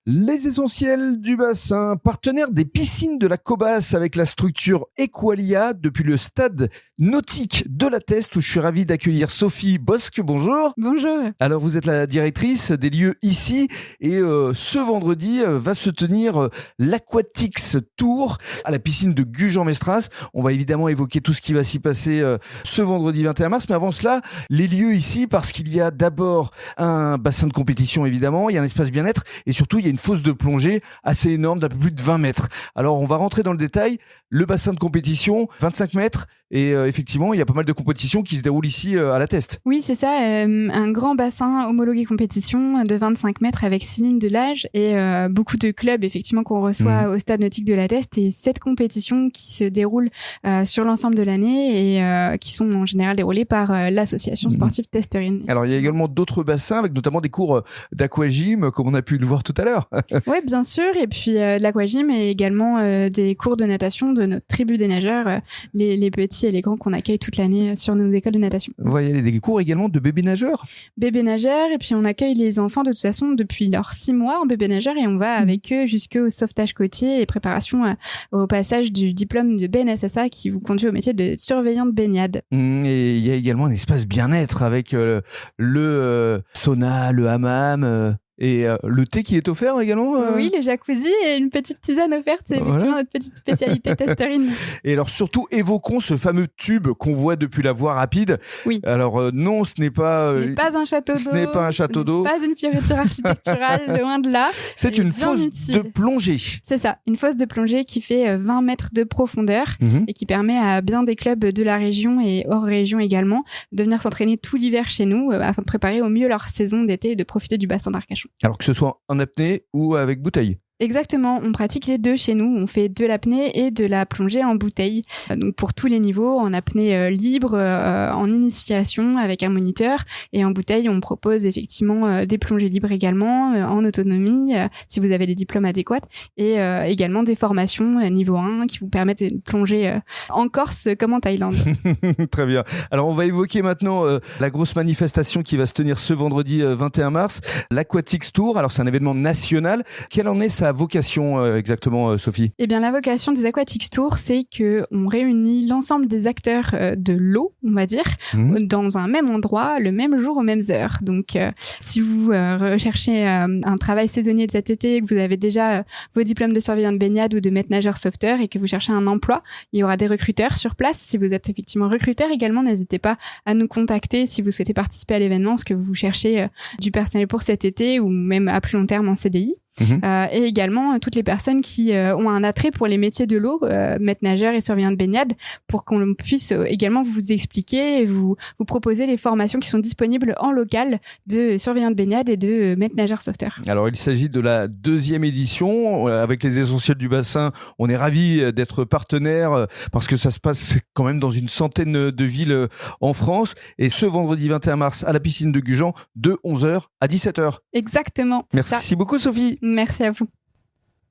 Les essentiels du bassin, partenaire des piscines de la Cobas avec la structure Equalia depuis le stade nautique de la Teste où je suis ravi d'accueillir Sophie Bosque. Bonjour. Bonjour. Alors vous êtes la directrice des lieux ici et ce vendredi va se tenir l'Aquatics Tour à la piscine de Gujan-Mestras. On va évidemment évoquer tout ce qui va s'y passer ce vendredi 21 mars. Mais avant cela, les lieux ici parce qu'il y a d'abord un bassin de compétition évidemment, il y a un espace bien-être et surtout il y a une fosse de plongée assez énorme d'un peu plus de 20 mètres. Alors on va rentrer dans le détail. Le bassin de compétition, 25 mètres et effectivement il y a pas mal de compétitions qui se déroulent ici à la Teste. Oui c'est ça, un grand bassin homologué compétition de 25 mètres avec 6 lignes de large et beaucoup de clubs effectivement qu'on reçoit au stade nautique de la Teste et 7 compétitions qui se déroulent sur l'ensemble de l'année et qui sont en général déroulées par l'association sportive Testerine. Alors il y a également d'autres bassins avec notamment des cours d'aquagym comme on a pu le voir tout à l'heure. Oui bien sûr et puis de l'aquagym et également des cours de natation de notre tribu des nageurs, les petits et les grands qu'on accueille toute l'année sur nos écoles de natation. Vous voyez des cours également de bébés nageurs. Bébés nageurs et puis on accueille les enfants de toute façon depuis leurs 6 mois en bébé nageur et on va avec eux jusqu'au sauvetage côtier et préparation au passage du diplôme de BNSSA qui vous conduit au métier de surveillant de baignade. Et il y a également un espace bien-être avec le sauna, le hammam. Et le thé qui est offert également Oui, le jacuzzi et une petite tisane offerte, c'est effectivement notre petite spécialité Testerine. Et alors surtout, évoquons ce fameux tube qu'on voit depuis la voie rapide. Oui. Alors non, ce n'est pas... ce n'est pas un château d'eau. Ce n'est pas un château d'eau. Pas une fioriture architecturale, loin de là. C'est une fosse de plongée. C'est ça, une fosse de plongée qui fait 20 mètres de profondeur et qui permet à bien des clubs de la région et hors région également de venir s'entraîner tout l'hiver chez nous afin de préparer au mieux leur saison d'été et de profiter du bassin d'Arcachon. Alors que ce soit en apnée ou avec bouteille. Exactement, on pratique les deux chez nous, on fait de l'apnée et de la plongée en bouteille. Donc pour tous les niveaux, en apnée libre, en initiation avec un moniteur et en bouteille, on propose effectivement des plongées libres également, en autonomie, si vous avez les diplômes adéquats et également des formations niveau 1 qui vous permettent de plonger en Corse comme en Thaïlande. Très bien. Alors on va évoquer maintenant la grosse manifestation qui va se tenir ce vendredi 21 mars, l'Aquatics Tour. Alors c'est un événement national. Quelle en est sa vocation exactement, Sophie? Eh bien, la vocation des Aquatics Tours, c'est que on réunit l'ensemble des acteurs de l'eau, on va dire, dans un même endroit, le même jour, aux mêmes heures. Donc, si vous recherchez un travail saisonnier de cet été, que vous avez déjà vos diplômes de surveillant de baignade ou de maître nageur sauveteur et que vous cherchez un emploi, il y aura des recruteurs sur place. Si vous êtes effectivement recruteur également, n'hésitez pas à nous contacter si vous souhaitez participer à l'événement, parce que vous cherchez du personnel pour cet été ou même à plus long terme en CDI. Et également toutes les personnes qui ont un attrait pour les métiers de l'eau, maître nageur et surveillant de baignade, pour qu'on puisse également vous expliquer et vous proposer les formations qui sont disponibles en local de surveillant de baignade et de maître nageur sauveteur. Alors il s'agit de la 2e édition avec les essentiels du bassin. On est ravis d'être partenaire parce que ça se passe quand même dans une centaine de villes en France et ce vendredi 21 mars à la piscine de Gujan de 11h à 17h. Exactement. Merci beaucoup Sophie. Merci à vous.